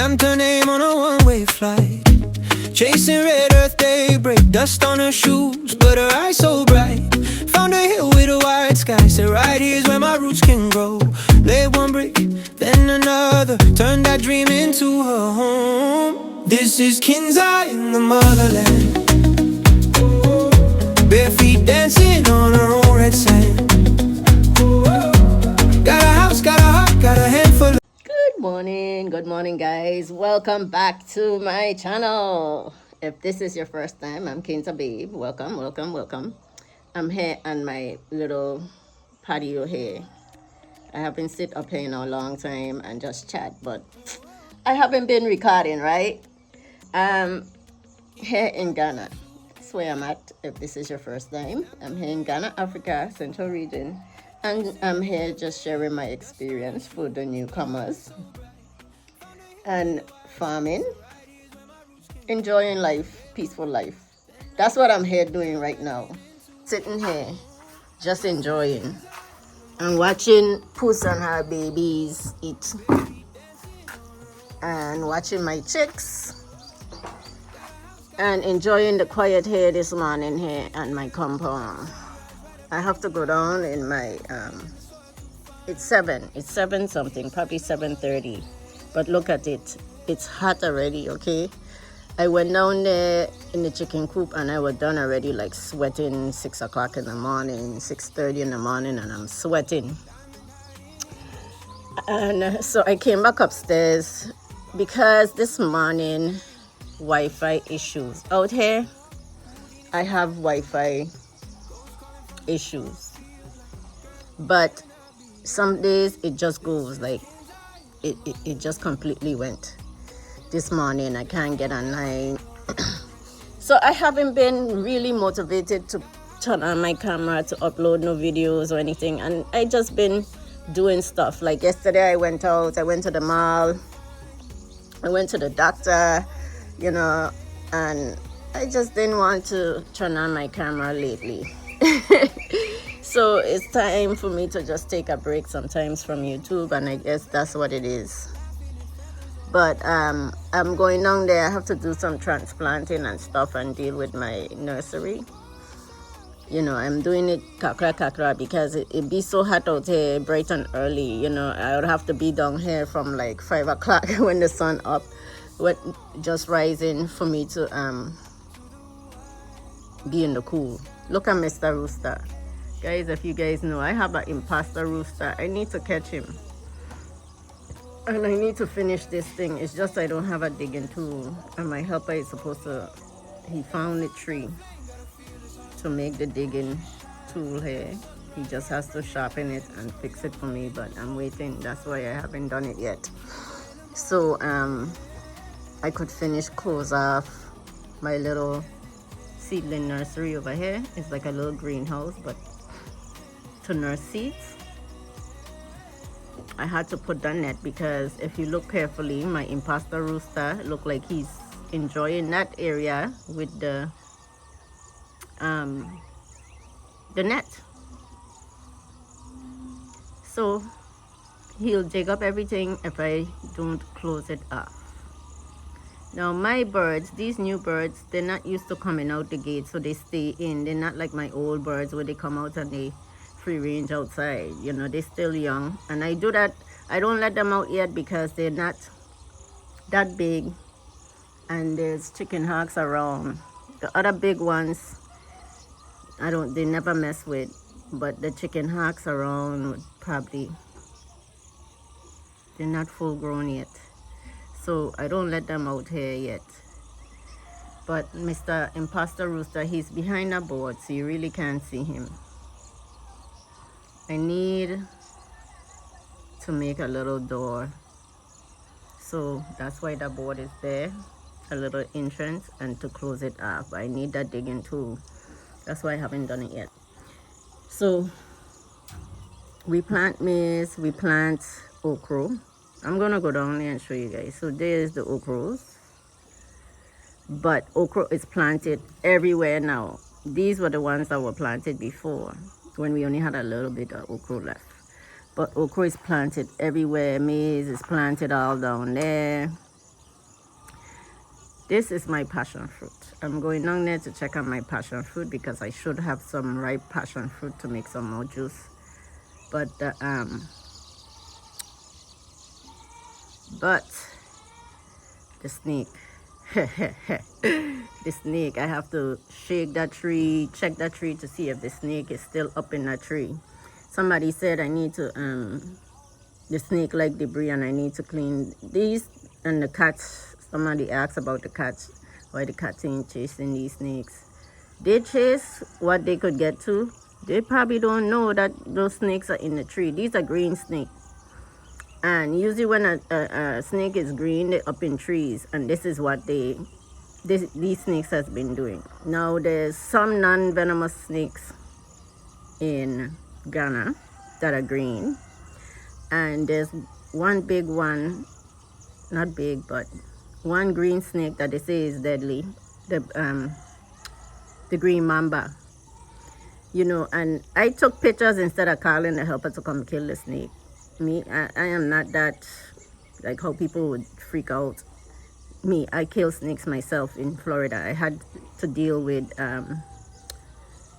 Stamped her name on a one-way flight, chasing red earth daybreak, dust on her shoes, but her eyes so bright. Found a hill with a wide sky, said right here's where my roots can grow. Laid one brick, then another, turned that dream into her home. This is Kinza in the motherland, bare feet dancing on her own red sand. Got a house, got a heart, got a handful of... Good morning guys, welcome back to my channel. If this is your first time, I'm Kinza Babe. Welcome. I'm here on my little patio here. I haven't sit up here in a long time and just chat, but I haven't been recording, right? Here in Ghana, that's where I'm at. If this is your first time, I'm here in Ghana, Africa, Central Region, and I'm here just sharing my experience for the newcomers and farming, enjoying life, peaceful life. That's what I'm here doing right now, sitting here just enjoying and watching Puss and her babies eat and watching my chicks and enjoying the quiet here this morning here at my compound. I have to go down in my it's 7 something, probably 7:30, but look at it, it's hot already. Okay, I went down there in the chicken coop and I was done already, like sweating 6 o'clock in the morning, 6:30 in the morning, and I'm sweating. And so I came back upstairs because this morning Wi-Fi issues out here. I have Wi-Fi issues, but some days it just goes like it just completely went. This morning I can't get online. So I haven't been really motivated to turn on my camera to upload no videos or anything, and I just been doing stuff. Like yesterday I went out, I went to the mall, I went to the doctor, you know, and I just didn't want to turn on my camera lately. So it's time for me to just take a break sometimes from YouTube, and I guess that's what it is. But I'm going down there. I have to do some transplanting and stuff and deal with my nursery. You know, I'm doing it kakra because it be so hot out here bright and early. You know, I would have to be down here from like 5 o'clock when the sun up, just rising, for me to be in the cool. Look at Mr. Rooster. Guys, if you guys know, I have an imposter rooster. I need to catch him. And I need to finish this thing. It's just I don't have a digging tool. And my helper is supposed to, he found a tree to make the digging tool here. He just has to sharpen it and fix it for me, but I'm waiting. That's why I haven't done it yet. So I could close off my little seedling nursery over here. It's like a little greenhouse, but to nurse seeds. I had to put the net because if you look carefully, my imposter rooster look like he's enjoying that area with the net. So he'll dig up everything if I don't close it off. Now my birds, these new birds, they're not used to coming out the gate, so they stay in. They're not like my old birds where they come out and they free range outside. You know, they're still young, and I do that. I don't let them out yet because they're not that big, and there's chicken hawks around. The other big ones, they never mess with, but the chicken hawks around would probably, they're not full grown yet. So I don't let them out here yet. But Mr. Imposter Rooster, he's behind a board, so you really can't see him. I need to make a little door. So that's why the board is there, a little entrance, and to close it off. I need that digging tool. That's why I haven't done it yet. So we plant maize, we plant okra. I'm gonna go down there and show you guys. So there's the okras, but okra is planted everywhere now. These were the ones that were planted before when we only had a little bit of okra left, but okra is planted everywhere. Maize is planted all down there. This is my passion fruit. I'm going down there to check on my passion fruit because I should have some ripe passion fruit to make some more juice. But the snake, the snake, I have to shake that tree, check that tree to see if the snake is still up in that tree. Somebody said I need to, the snake like debris and I need to clean these. And the cats, somebody asked about the cats, why the cats ain't chasing these snakes. They chase what they could get to. They probably don't know that those snakes are in the tree. These are green snakes. And usually when a snake is green, they're up in trees. And this is what these snakes has been doing. Now there's some non-venomous snakes in Ghana that are green. And there's one big one, not big, but one green snake that they say is deadly. The green mamba. You know, and I took pictures instead of calling the helper to come kill the snake. Me, I am not that, like how people would freak out. Me, I kill snakes myself in Florida. I had to deal with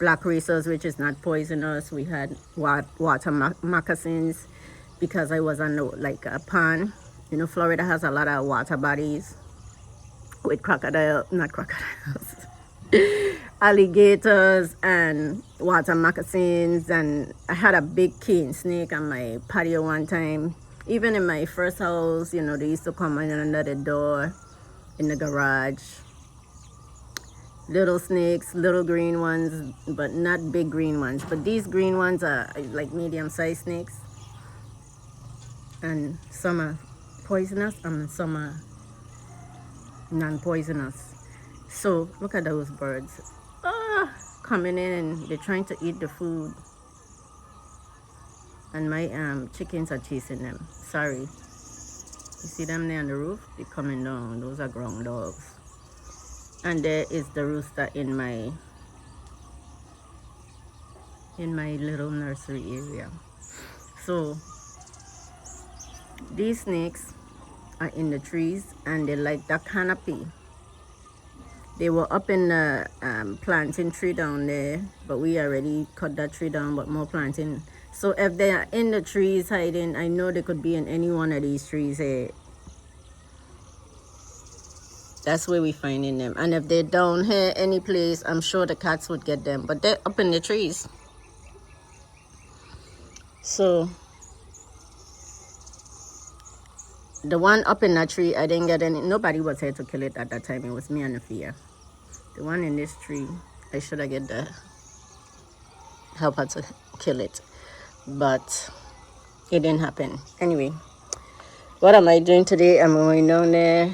black racers, which is not poisonous. We had water moccasins because I was on like a pond. You know, Florida has a lot of water bodies with not crocodiles, alligators and water moccasins. And I had a big cane snake on my patio one time. Even in my first house, you know, they used to come in under the door in the garage. Little snakes, little green ones, but not big green ones. But these green ones are like medium-sized snakes. And some are poisonous and some are non-poisonous. So look at those birds. Coming in and they're trying to eat the food. And my chickens are chasing them. Sorry. You see them there on the roof? They're coming down. Those are ground dogs. And there is the rooster in my little nursery area. So these snakes are in the trees and they like that canopy. They were up in the planting tree down there, but we already cut that tree down, but more planting. So if they are in the trees hiding, I know they could be in any one of these trees here. That's where we finding them. And if they're down here any place, I'm sure the cats would get them, but they're up in the trees. So the one up in that tree, I didn't get any. Nobody was here to kill it at that time. It was me and Afia. The one in this tree, I should have get the helper to kill it, but it didn't happen. Anyway, what am I doing today? I'm going down there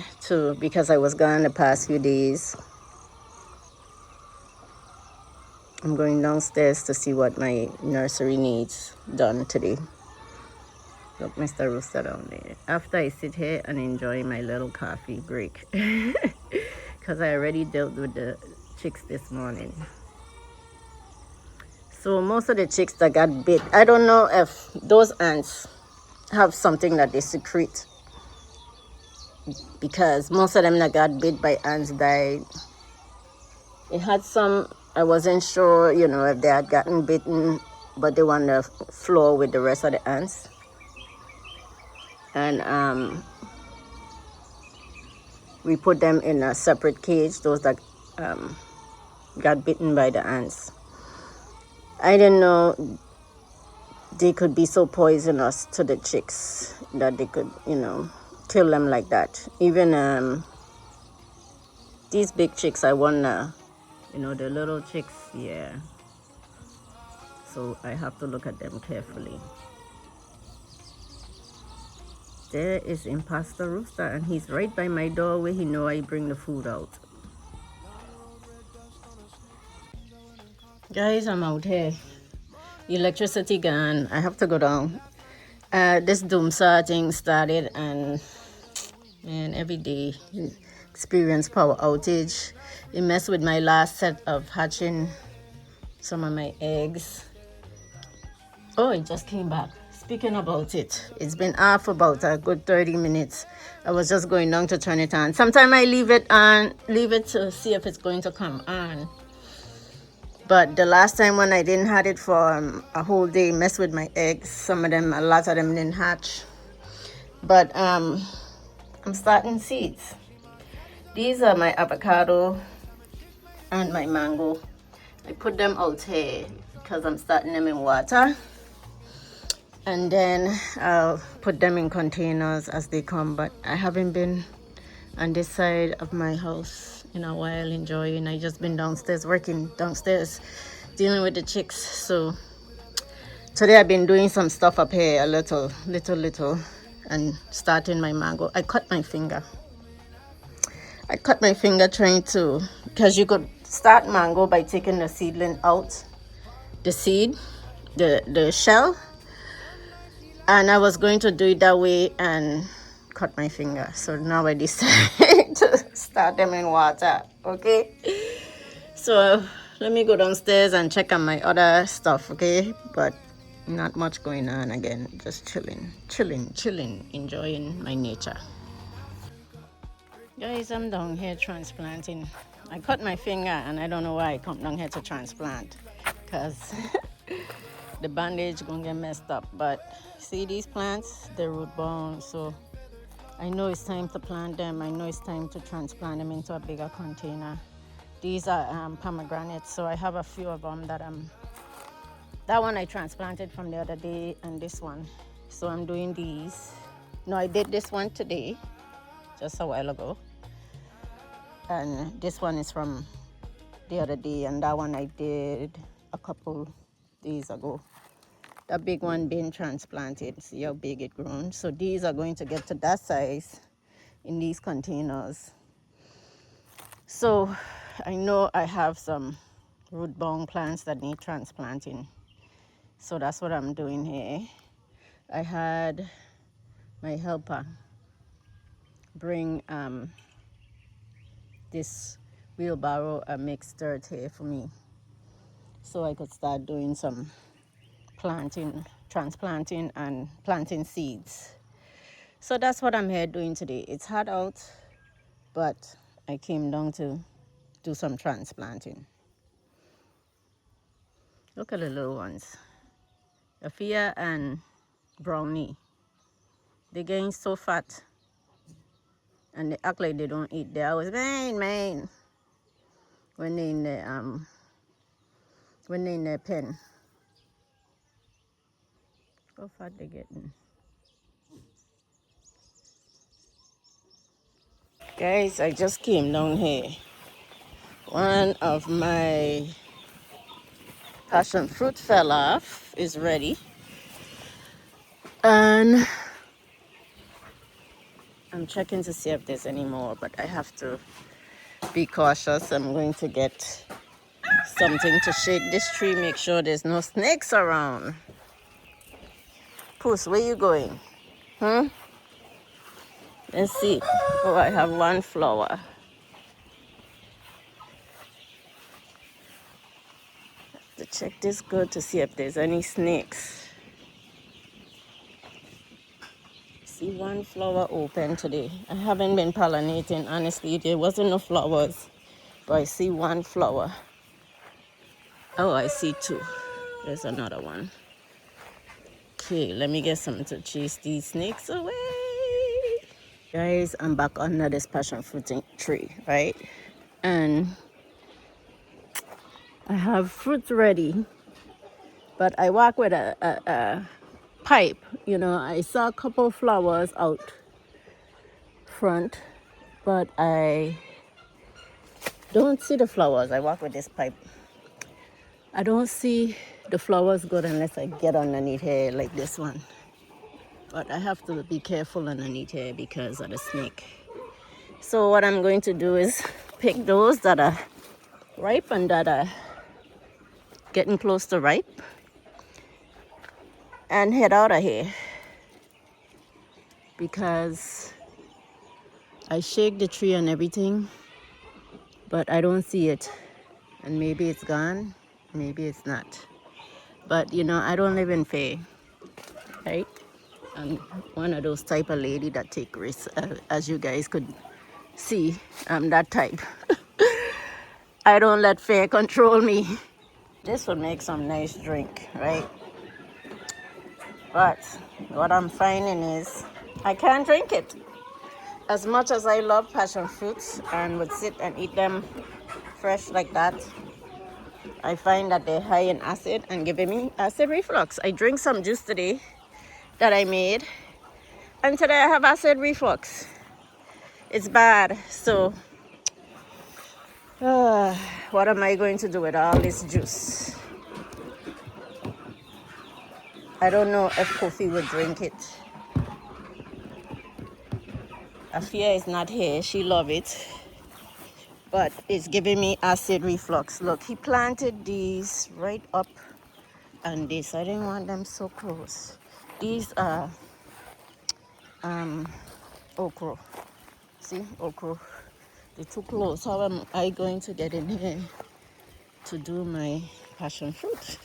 because I was gone the past few days. I'm going downstairs to see what my nursery needs done today. Look, Mr. Rooster down there. After I sit here and enjoy my little coffee break. Because I already dealt with the chicks this morning. So most of the chicks that got bit, I don't know if those ants have something that they secrete. Because most of them that got bit by ants died. It had some, I wasn't sure, you know, if they had gotten bitten, but they were on the floor with the rest of the ants. And we put them in a separate cage, those that got bitten by the ants. I didn't know they could be so poisonous to the chicks that they could, you know, kill them like that. Even these big chicks, I wonder, you know, the little chicks, yeah. So I have to look at them carefully. There is Imposter Rooster, and he's right by my doorway. He know I bring the food out. Guys, I'm out here. Electricity gone. I have to go down. This doomsday thing started, and man, every day experience power outage. It messed with my last set of hatching some of my eggs. Oh, it just came back. speaking about it, it's been off about a good 30 minutes. I was just going down to turn it on. Sometimes I leave it on, leave it to see if it's going to come on. But the last time when I didn't had it for a whole day, messed with my eggs. Some of them, a lot of them didn't hatch. But I'm starting seeds. These are my avocado and my mango. I put them out here because I'm starting them in water. And then I'll put them in containers as they come. But I haven't been on this side of my house in a while enjoying. I just been downstairs, working downstairs, dealing with the chicks. So today I've been doing some stuff up here, a little, and starting my mango. I cut my finger trying to, because you could start mango by taking the seedling out, the seed, the shell. And I was going to do it that way and cut my finger. So now I decided to start them in water, okay? So let me go downstairs and check on my other stuff, okay? But not much going on again. Just chilling, enjoying my nature. Guys, I'm down here transplanting. I cut my finger and I don't know why I come down here to transplant. Because the bandage gonna get messed up. But see these plants, they're root bound, so I know it's time to plant them. I know it's time to transplant them into a bigger container. These are pomegranates, so I have a few of them that one I transplanted from the other day, and this one. So I'm doing these. No, I did this one today, just a while ago. And this one is from the other day, and that one I did a couple days ago. The big one being transplanted. See how big it grown. So these are going to get to that size in these containers. So I know I have some root bound plants that need transplanting. So that's what I'm doing here. I had my helper bring this wheelbarrow and mixed dirt here for me, so I could start doing some planting, transplanting and planting seeds. So that's what I'm here doing today. It's hot out, but I came down to do some transplanting. Look at the little ones. Afia and Brownie. They're getting so fat. And they act like they don't eat. They always main when they're in their pen. How fat they getting. Guys, I just came down here. One of my passion fruit fell off, is ready. And I'm checking to see if there's any more, but I have to be cautious. I'm going to get something to shake this tree, make sure there's no snakes around. Puss, where you going? Huh? Let's see. Oh, I have one flower. To check this good to see if there's any snakes. See one flower open today. I haven't been pollinating, honestly. There wasn't no flowers, but I see one flower. Oh, I see two. There's another one. Okay, let me get something to chase these snakes away. Guys, I'm back under this passion fruit tree, right? And I have fruit ready, but I walk with a pipe. You know, I saw a couple flowers out front, but I don't see the flowers. I walk with this pipe. I don't see the flowers good unless I get underneath here like this one. But I have to be careful underneath here because of the snake. So what I'm going to do is pick those that are ripe and that are getting close to ripe and head out of here, because I shake the tree and everything, but I don't see it. And maybe it's gone, maybe it's not. But you know, I don't live in fear. right? I'm one of those type of lady that take risks, as you guys could see. I'm that type. I don't let fear control me. This would make some nice drink, right? But what I'm finding is I can't drink it. As much as I love passion fruits and would sit and eat them fresh like that, I find that they're high in acid and giving me acid reflux. I drink some juice today that I made, and today I have acid reflux. It's bad. So what am I going to do with all this juice? I don't know if Kofi would drink it. Afia is not here. She love it. But it's giving me acid reflux. Look, he planted these right up and this. I didn't want them so close. These are okra. See, okra. They're too close. How am I going to get in here to do my passion fruit?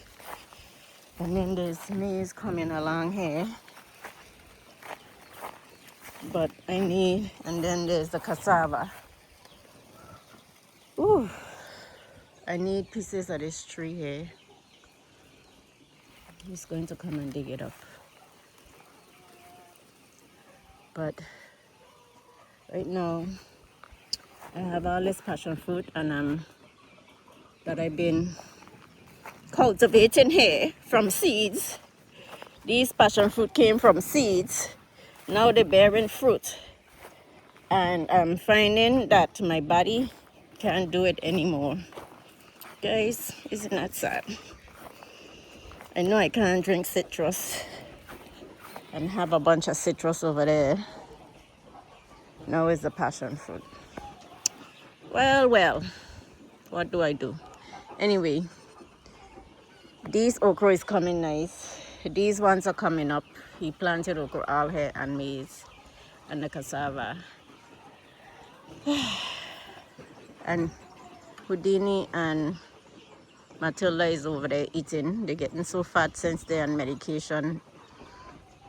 And then there's maize coming along here. But I need, and then there's the cassava. Ooh, I need pieces of this tree here. He's going to come and dig it up. But right now, I have all this passion fruit and that I've been cultivating here from seeds. These passion fruit came from seeds. Now they're bearing fruit. And I'm finding that my body can't do it anymore. Guys, isn't that sad? I know I can't drink citrus and have a bunch of citrus over there. Now is the passion fruit. Well, what do I do? Anyway, these okra is coming nice. These ones are coming up. He planted okra all here and maize and the cassava. And Houdini and Matilda is over there eating. They're getting so fat since they're on medication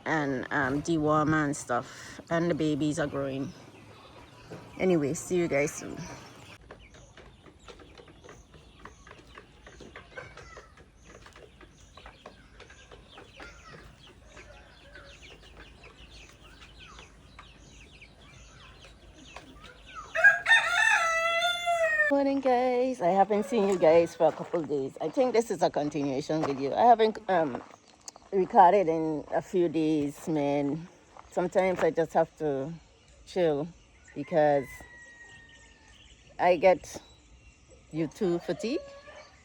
and dewormer and stuff. And the babies are growing. Anyway, see you guys soon. Morning guys, I haven't seen you guys for a couple days. I think this is a continuation video. I haven't recorded in a few days, man. Sometimes I just have to chill because I get YouTube fatigue,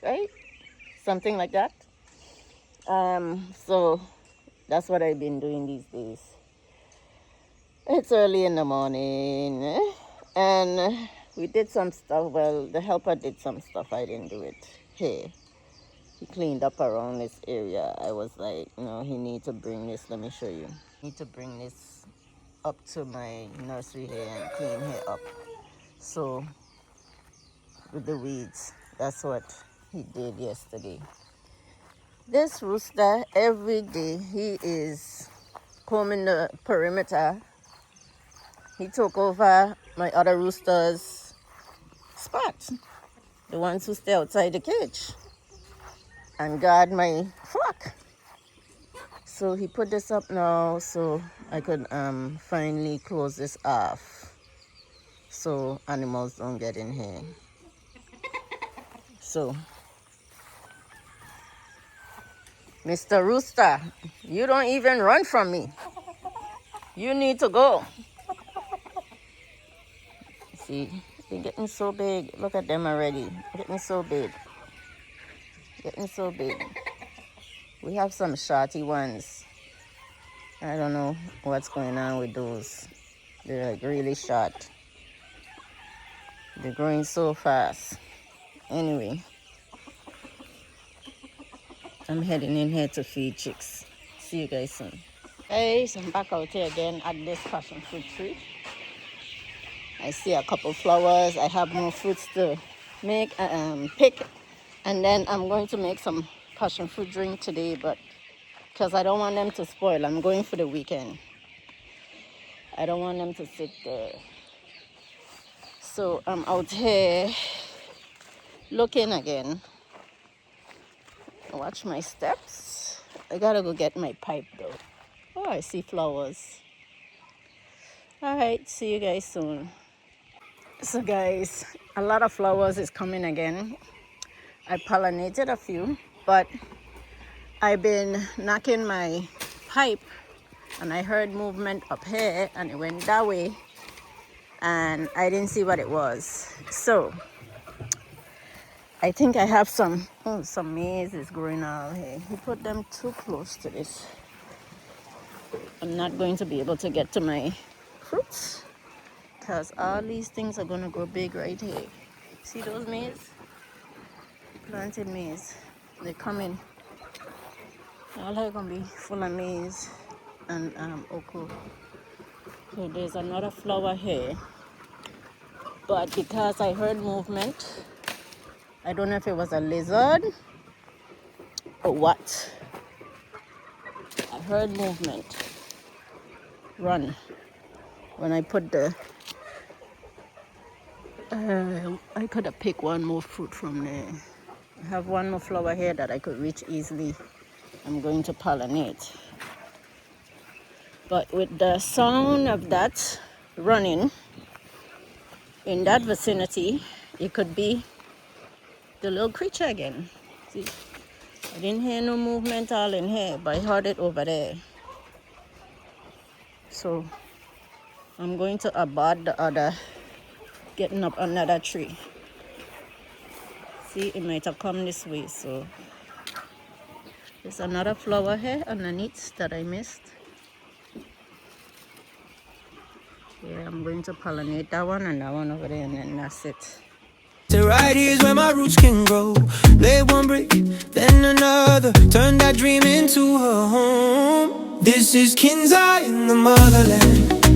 right? Something like that. So that's what I've been doing these days. It's early in the morning and we did some stuff. Well, the helper did some stuff. I didn't do it. Here, he cleaned up around this area. I was like, no, he needs to bring this. Let me show you. Need to bring this up to my nursery here and clean here up. So, with the weeds, that's what he did yesterday. This rooster, every day, he is combing the perimeter. He took over my other roosters' spot, the ones who stay outside the cage and guard my flock. So he put this up now so I could finally close this off so animals don't get in here. So, Mr. Rooster, you don't even run from me. You need to go. See, they're getting so big. Look at them already. Getting so big. Getting so big. We have some shorty ones. I don't know what's going on with those. They're like really short. They're growing so fast. Anyway, I'm heading in here to feed chicks. See you guys soon. Guys, I'm back out here again at this passion fruit tree. I see a couple flowers. I have more fruits to make, pick, and then I'm going to make some passion fruit drink today. But because I don't want them to spoil. I'm going for the weekend. I don't want them to sit there. So I'm out here looking again. Watch my steps. I gotta go get my pipe though. Oh, I see flowers. All right, see you guys soon. So guys, a lot of flowers is coming again. I pollinated a few, but I've been knocking my pipe and I heard movement up here and it went that way and I didn't see what it was. So I think I have some maize is growing out here. He put them too close to this. I'm not going to be able to get to my fruits because all these things are going to grow big right here. See those maize? Planted maize. They're coming. All are going to be full of maize and okra. So there's another flower here. But because I heard movement, I don't know if it was a lizard or what. I heard movement. Run. When I put the... I could have picked one more fruit from there. I have one more flower here that I could reach easily. I'm going to pollinate. But with the sound of that running in that vicinity, it could be the little creature again. See, I didn't hear no movement all in here, but I heard it over there. So I'm going to abort the other, getting up another tree. See, it might have come this way. So there's another flower here underneath that I missed. Yeah, I'm going to pollinate that one and that one over there, and then that's it. So right here's where my roots can grow. Lay one brick, then another. Turn that dream into a home. This is Kinza in the motherland.